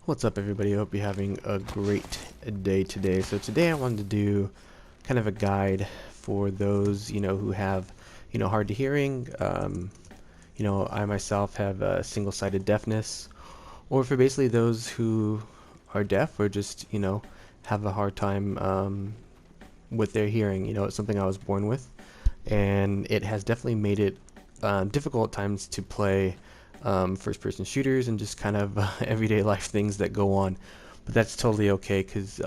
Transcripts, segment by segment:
What's up, everybody? I hope you're having a great day today. So today I wanted to do kind of a guide for those, who have, hard to hearing. I myself have single-sided deafness, or for basically those who are deaf or just, have a hard time with their hearing. It's something I was born with, and it has definitely made it difficult at times to play first-person shooters and just kind of everyday life things that go on. But that's totally okay because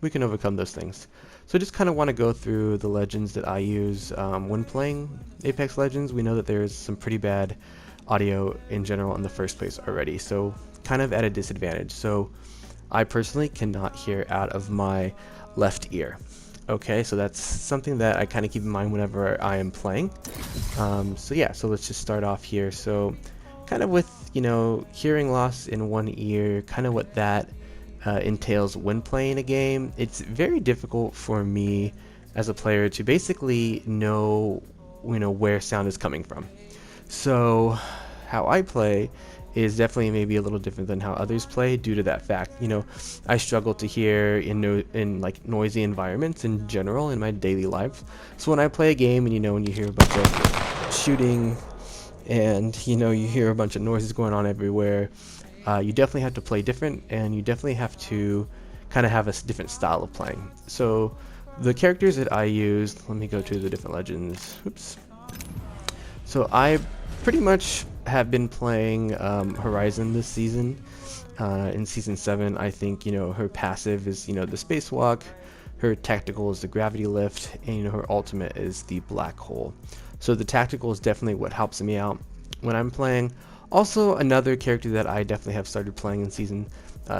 we can overcome those things. So I just kind of want to go through the legends that I use when playing Apex Legends. We know that there's some pretty bad audio in general in the first place already, so kind of at a disadvantage. So I personally cannot hear out of my left ear. Okay, so that's something that I kind of keep in mind whenever I am playing. So let's just start off here. So kind of with, hearing loss in one ear, kind of what that entails when playing a game. It's very difficult for me as a player to basically know, where sound is coming from. So how I play is definitely maybe a little different than how others play due to that fact. I struggle to hear in like noisy environments in general in my daily life. So when I play a game and when you hear a bunch of shooting and you hear a bunch of noises going on everywhere, you definitely have to play different, and you definitely have to kind of have a different style of playing. So the characters that I use, let me go to the different legends. Oops. So I pretty much have been playing Horizon this season. In season 7, I think her passive is the spacewalk, her tactical is the gravity lift, and her ultimate is the black hole. So the tactical is definitely what helps me out when I'm playing. Also, another character that I definitely have started playing in season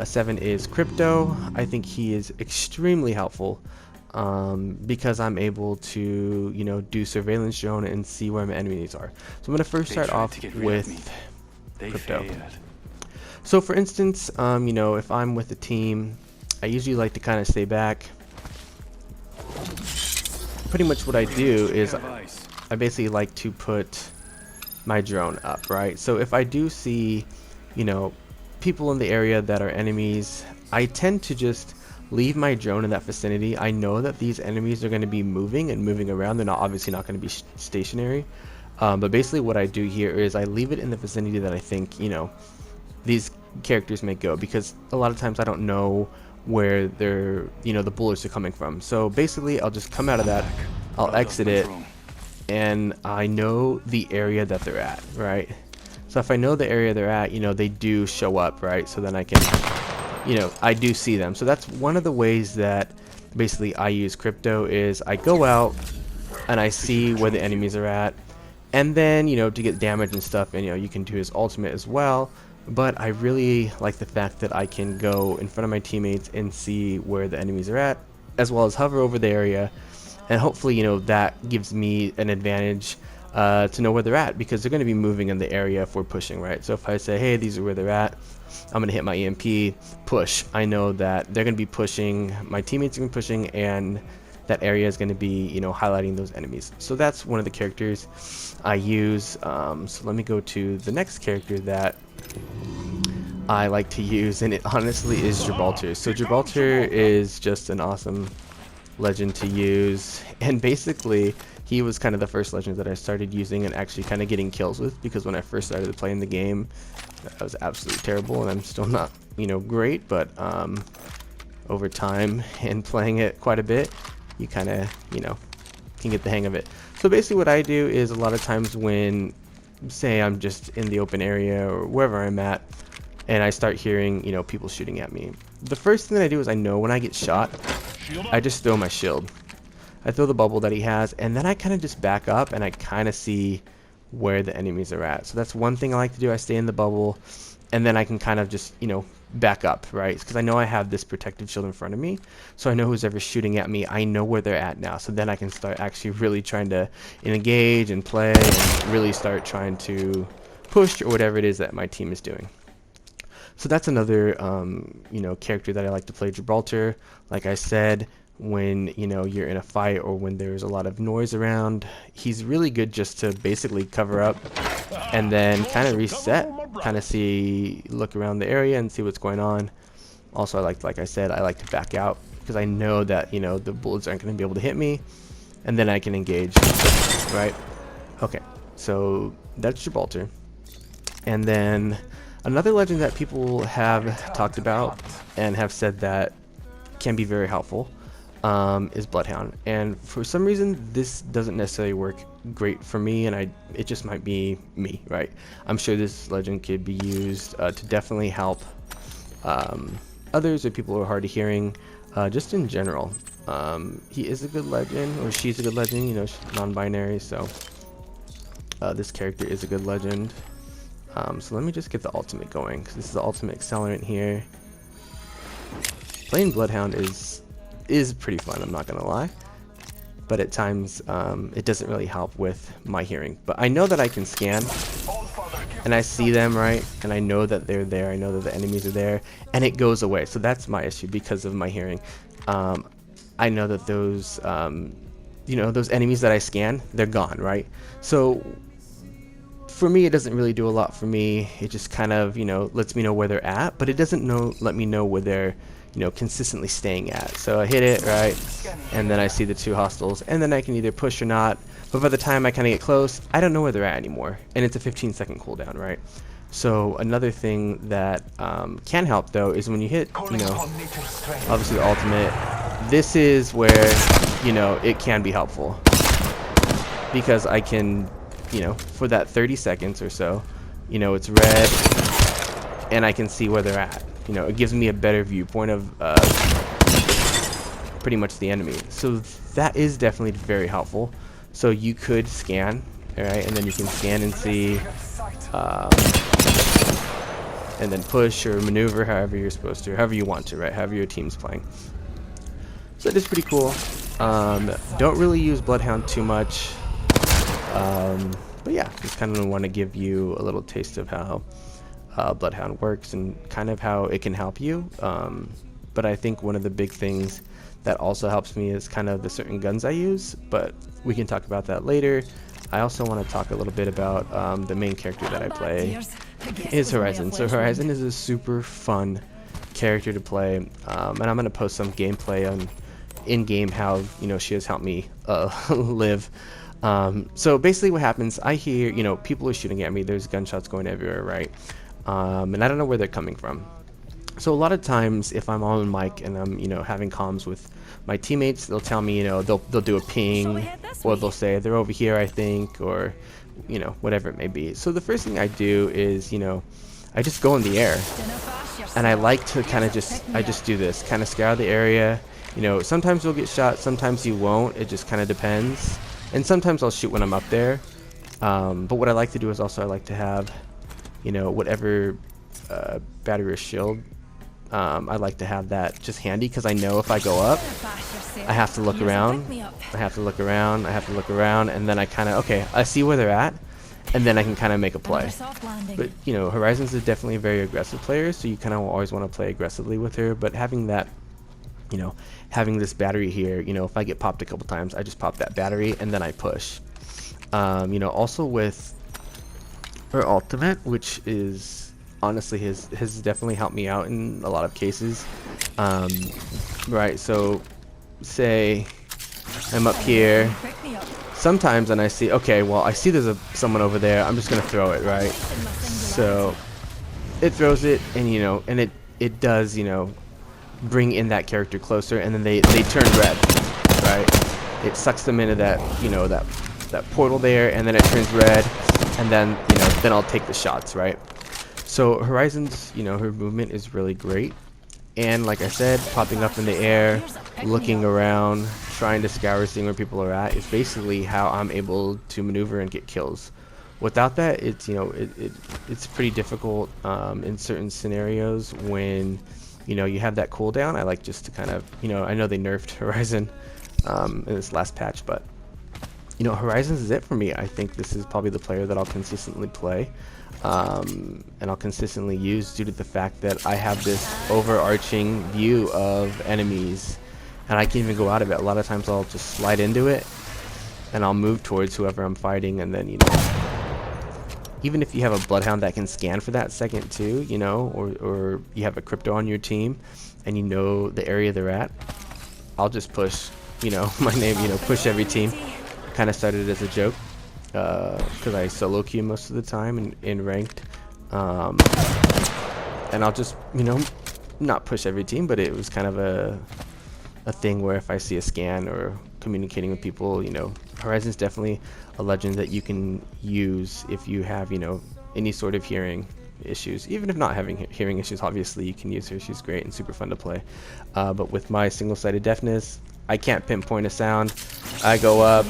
7 is Crypto. I think he is extremely helpful because I'm able to do surveillance drone and see where my enemies are. So I'm going to first start off with Crypto. So for instance, if I'm with a team, I usually like to kind of stay back. Pretty much what I do is I basically like to put my drone up, right? So if I do see, people in the area that are enemies, I tend to just leave my drone in that vicinity. I know that these enemies are going to be moving and moving around. They're obviously not going to be stationary. But basically what I do here is I leave it in the vicinity that I think, these characters may go, because a lot of times I don't know where the bullets are coming from. So basically I'll just come out of that, I'll exit it, and I know the area that they're at, right? So if I know the area they're at, they do show up, right? So then I can, I do see them. So that's one of the ways that basically I use Crypto is I go out and I see where the enemies are at, and then, to get damage and stuff, and you can do his ultimate as well. But I really like the fact that I can go in front of my teammates and see where the enemies are at, as well as hover over the area, and hopefully that gives me an advantage to know where they're at, because they're going to be moving in the area if we're pushing, right? So if I say, hey, these are where they're at, I'm going to hit my EMP, push. I know that they're going to be pushing, my teammates are going to be pushing, and that area is going to be highlighting those enemies. So that's one of the characters I use. So let me go to the next character that I like to use, and it honestly is Gibraltar. So Gibraltar is just an awesome legend to use, and basically he was kind of the first legend that I started using and actually kind of getting kills with, because when I first started playing the game I was absolutely terrible, and I'm still not great, but over time and playing it quite a bit, you kind of can get the hang of it. So basically what I do is, a lot of times when, say, I'm just in the open area or wherever I'm at, and I start hearing people shooting at me, the first thing that I do is I know when I get shot, I just throw my shield. I throw the bubble that he has, and then I kind of just back up and I kind of see where the enemies are at. So that's one thing I like to do. I stay in the bubble, and then I can kind of just back up, right? Because I know I have this protective shield in front of me, so I know who's ever shooting at me, I know where they're at now. So then I can start actually really trying to engage and play and really start trying to push or whatever it is that my team is doing. So that's another character that I like to play, Gibraltar. Like I said, when, you know, you're in a fight or when there's a lot of noise around. He's really good just to basically cover up and then kind of reset, kind of look around the area and see what's going on. Also, like I said, I like to back out because I know that, you know, the bullets aren't going to be able to hit me, and then I can engage, right? Okay, so that's Gibraltar. And then another legend that people have talked about and have said that can be very helpful is Bloodhound. And for some reason, this doesn't necessarily work great for me, and it just might be me, right? I'm sure this legend could be used to definitely help others or people who are hard of hearing, just in general. He is a good legend, or she's a good legend, you know, non-binary, so this character is a good legend. So let me just get the ultimate going, because this is the ultimate accelerant here. Playing Bloodhound is pretty fun, I'm not gonna lie, but at times it doesn't really help with my hearing. But I know that I can scan, and I see them, right, and I know that they're there, I know that the enemies are there, and it goes away. So that's my issue because of my hearing. I know that those you know, those enemies that I scan, they're gone, right? So for me, it doesn't really do a lot for me. It just kind of, you know, lets me know where they're at, but it doesn't let me know where they're, you know, consistently staying at. So I hit it, right, and then I see the two hostiles, and then I can either push or not. But by the time I kind of get close, I don't know where they're at anymore, and it's a 15-second cooldown, right? So another thing that can help though is when you hit, you know, obviously the ultimate. This is where, you know, it can be helpful, because I can, you know, for that 30 seconds or so, you know, it's red and I can see where they're at. You know, it gives me a better viewpoint of pretty much the enemy. So that is definitely very helpful. So you could scan, all right, and then you can scan and see, and then push or maneuver however you're supposed to, however you want to, right, however your team's playing. So it is pretty cool. Don't really use Bloodhound too much. But yeah, just kind of want to give you a little taste of how Bloodhound works and kind of how it can help you. But I think one of the big things that also helps me is kind of the certain guns I use, but we can talk about that later. I also want to talk a little bit about the main character that I play is Horizon. So Horizon is a super fun character to play, and I'm going to post some gameplay on in-game how, you know, she has helped me live. So basically what happens, I hear, you know, people are shooting at me, there's gunshots going everywhere, right? And I don't know where they're coming from. So a lot of times if I'm on mic and I'm, you know, having comms with my teammates, they'll tell me, you know, they'll do a ping, or they'll say they're over here, I think, or, you know, whatever it may be. So the first thing I do is, you know, I just go in the air, and I like to kind of just do this, kind of scour the area. You know, sometimes you'll get shot, sometimes you won't, it just kind of depends. And sometimes I'll shoot when I'm up there. But what I like to do is also I like to have, you know, whatever battery or shield, I like to have that just handy, because I know if I go up, I have to look around, I have to look around, I have to look around, and then I kind of, okay, I see where they're at, and then I can kind of make a play. But, you know, Horizon's is definitely a very aggressive player, so you kind of always want to play aggressively with her, but having that, you know, having this battery here, you know, if I get popped a couple times, I just pop that battery and then I push. You know, also with her ultimate, which is honestly has definitely helped me out in a lot of cases. Right, so say I'm up here sometimes and I see, okay, well, I see there's someone over there, I'm just gonna throw it, right? So it throws it, and you know, and it does, you know, bring in that character closer, and then they turn red, right? It sucks them into that, you know, that portal there, and then it turns red, and then, you know, then I'll take the shots, right? So Horizon's, you know, her movement is really great, and like I said, popping up in the air, looking around, trying to scour, seeing where people are at, is basically how I'm able to maneuver and get kills. Without that, it's, you know, it's pretty difficult in certain scenarios when, you know, you have that cooldown. I like just to kind of, you know, I know they nerfed Horizon in this last patch, but, you know, Horizon is it for me. I think this is probably the player that I'll consistently play, and I'll consistently use, due to the fact that I have this overarching view of enemies and I can't even go out of it. A lot of times I'll just slide into it and I'll move towards whoever I'm fighting, and then, you know, even if you have a Bloodhound that can scan for that second too, you know, or you have a Crypto on your team and you know the area they're at, I'll just push, you know, my name, you know, push every team. Kind of started as a joke because I solo queue most of the time in ranked, and I'll just, you know, not push every team, but it was kind of a thing where if I see a scan or communicating with people, you know, Horizon's definitely a legend that you can use if you have, you know, any sort of hearing issues. Even if not having hearing issues, obviously you can use her. She's great and super fun to play. But with my single-sided deafness, I can't pinpoint a sound. I go up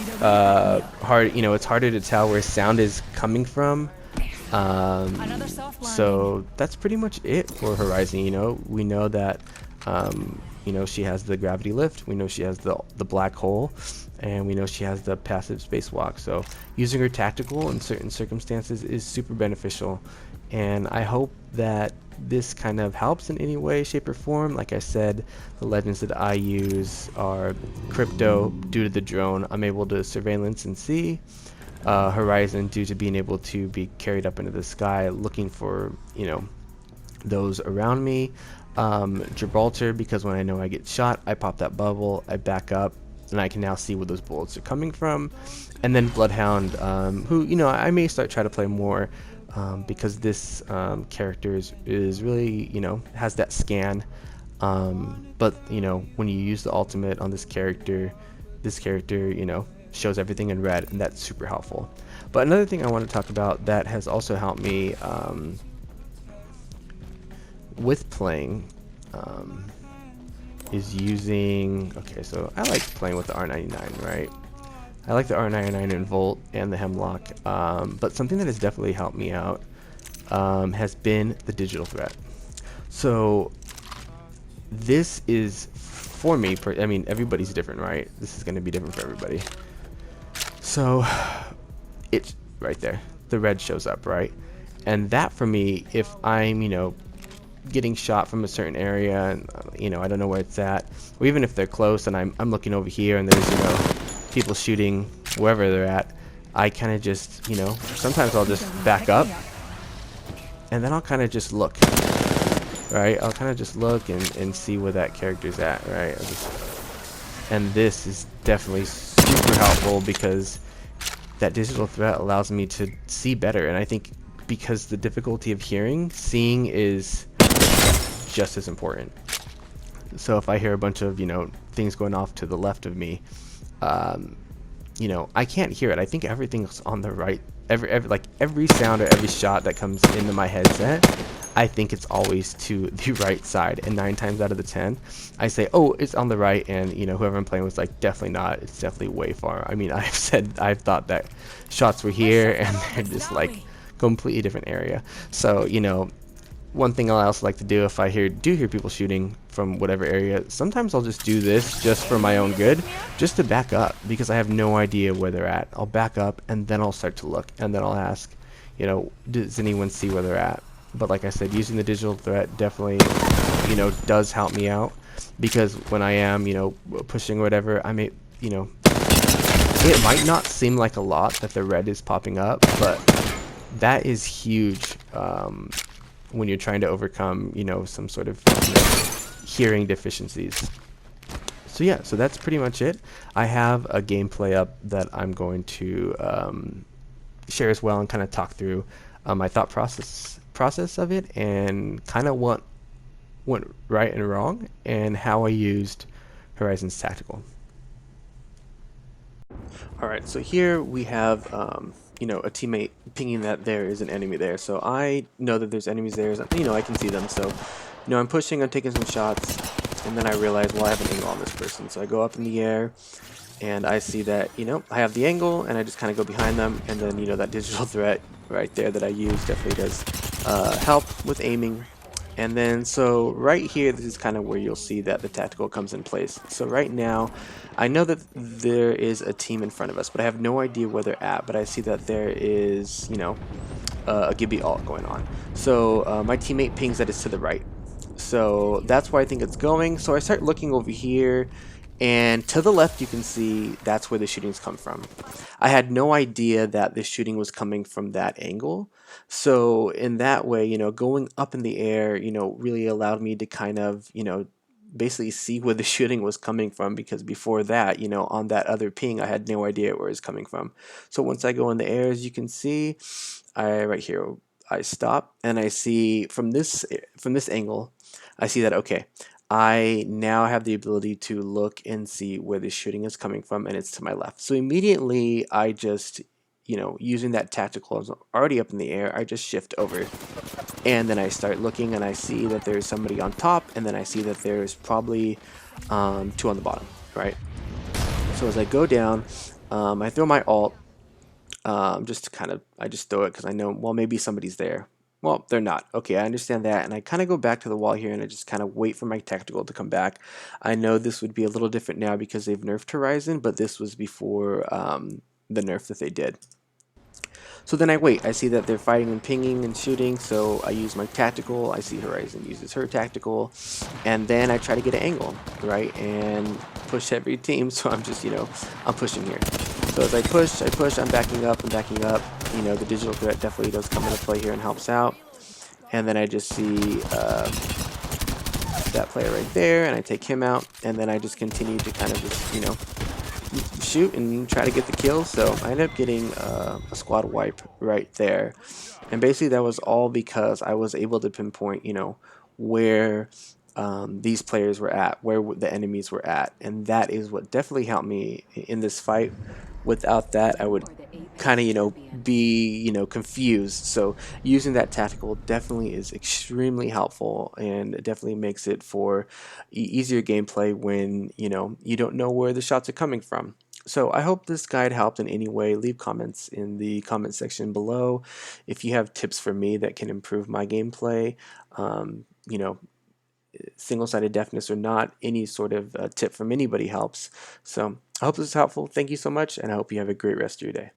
hard, you know, it's harder to tell where sound is coming from. So that's pretty much it for Horizon. You know, we know that you know, she has the gravity lift, we know she has the black hole, and we know she has the passive spacewalk. So using her tactical in certain circumstances is super beneficial, and I hope that this kind of helps in any way, shape, or form. Like I said, the legends that I use are Crypto. Due to the drone, I'm able to surveillance and see. Horizon, due to being able to be carried up into the sky looking for, you know, those around me. Gibraltar, because when I know I get shot, I pop that bubble, I back up, and I can now see where those bullets are coming from. And then Bloodhound, who, you know, I may start trying to play more, because this character is really, you know, has that scan. But, you know, when you use the ultimate on this character, you know, shows everything in red, and that's super helpful. But another thing I want to talk about that has also helped me with playing is using, okay, so I like playing with the R99, right? I like the R99 in Volt and the Hemlock, but something that has definitely helped me out has been the digital threat. So this is, for me, I mean, everybody's different, right? This is going to be different for everybody. So it's right there, the red shows up, right? And that for me, if I'm, you know, getting shot from a certain area and, you know, I don't know where it's at, or even if they're close and I'm looking over here and there's, you know, people shooting wherever they're at, I kind of just, you know, sometimes I'll just back up and then I'll kind of just look, right? I'll kind of just look and see where that character's at, right? And this is definitely super helpful because that digital threat allows me to see better. And I think because the difficulty of hearing, seeing is just as important. So if I hear a bunch of, you know, things going off to the left of me, you know, I can't hear it. I think everything's on the right. Every sound or every shot that comes into my headset, I think it's always to the right side. And 9 times out of the 10, I say, oh, it's on the right. And, you know, whoever I'm playing with is like, definitely not. It's definitely way far. I mean, I've thought that shots were here and they're just like completely different area. So, you know, one thing I also like to do if I do hear people shooting from whatever area, sometimes I'll just do this just for my own good, just to back up, because I have no idea where they're at. I'll back up and then I'll start to look, and then I'll ask, you know, does anyone see where they're at? But like I said, using the digital threat definitely, you know, does help me out, because when I am, you know, pushing or whatever, I may, you know, it might not seem like a lot that the red is popping up, but that is huge when you're trying to overcome, you know, some sort of, you know, hearing deficiencies. So yeah, so that's pretty much it. I have a gameplay up that I'm going to share as well and kind of talk through my thought process of it, and kind of what went right and wrong, and how I used Horizon's tactical. All right, so here we have you know, a teammate pinging that there is an enemy there. So I know that there's enemies there. You know, I can see them. So, you know, I'm pushing, I'm taking some shots, and then I realize, well, I have an angle on this person. So I go up in the air, and I see that, you know, I have the angle, and I just kind of go behind them. And then, you know, that digital threat right there that I use definitely does help with aiming. And then, so right here, this is kind of where you'll see that the tactical comes in place. So right now, I know that there is a team in front of us, but I have no idea where they're at. But I see that there is, you know, a Gibby ult going on. So my teammate pings that it's to the right. So that's where I think it's going. So I start looking over here, And to the left, you can see that's where the shootings come from. I had no idea that the shooting was coming from that angle. So in that way, going up in the air, really allowed me to kind of, basically see where the shooting was coming from, because before that, on that other ping, I had no idea where it's coming from. So once I go in the air, as you can see, right here, I stop and I see from this angle, I see that, okay, I now have the ability to look and see where the shooting is coming from, and it's to my left. So immediately I just, using that tactical, I was already up in the air, I just shift over, and then I start looking and I see that there's somebody on top, and then I see that there's probably two on the bottom, right? So as I go down, I throw my alt, just to kind of, I just throw it because I know, well, maybe somebody's there. Well, they're not. Okay, I understand that. And I kind of go back to the wall here and I just kind of wait for my tactical to come back. I know this would be a little different now because they've nerfed Horizon, but this was before the nerf that they did. So then I wait. I see that they're fighting and pinging and shooting, so I use my tactical. I see Horizon uses her tactical, and then I try to get an angle, right, and push every team. So I'm just, I'm pushing here. So as I push, I'm backing up and backing up. The digital threat definitely does come into play here and helps out. And then I just see that player right there, and I take him out, and then I just continue to kind of just, shoot and try to get the kill. So I ended up getting a squad wipe right there, and basically that was all because I was able to pinpoint, where these players were at, where the enemies were at, and that is what definitely helped me in this fight. Without that, I would kind of, be, confused. So using that tactical definitely is extremely helpful, and it definitely makes it for easier gameplay when, you don't know where the shots are coming from. So I hope this guide helped in any way. Leave comments in the comment section below if you have tips for me that can improve my gameplay. Single-sided deafness or not, any sort of tip from anybody helps. So I hope this is helpful. Thank you so much, and I hope you have a great rest of your day.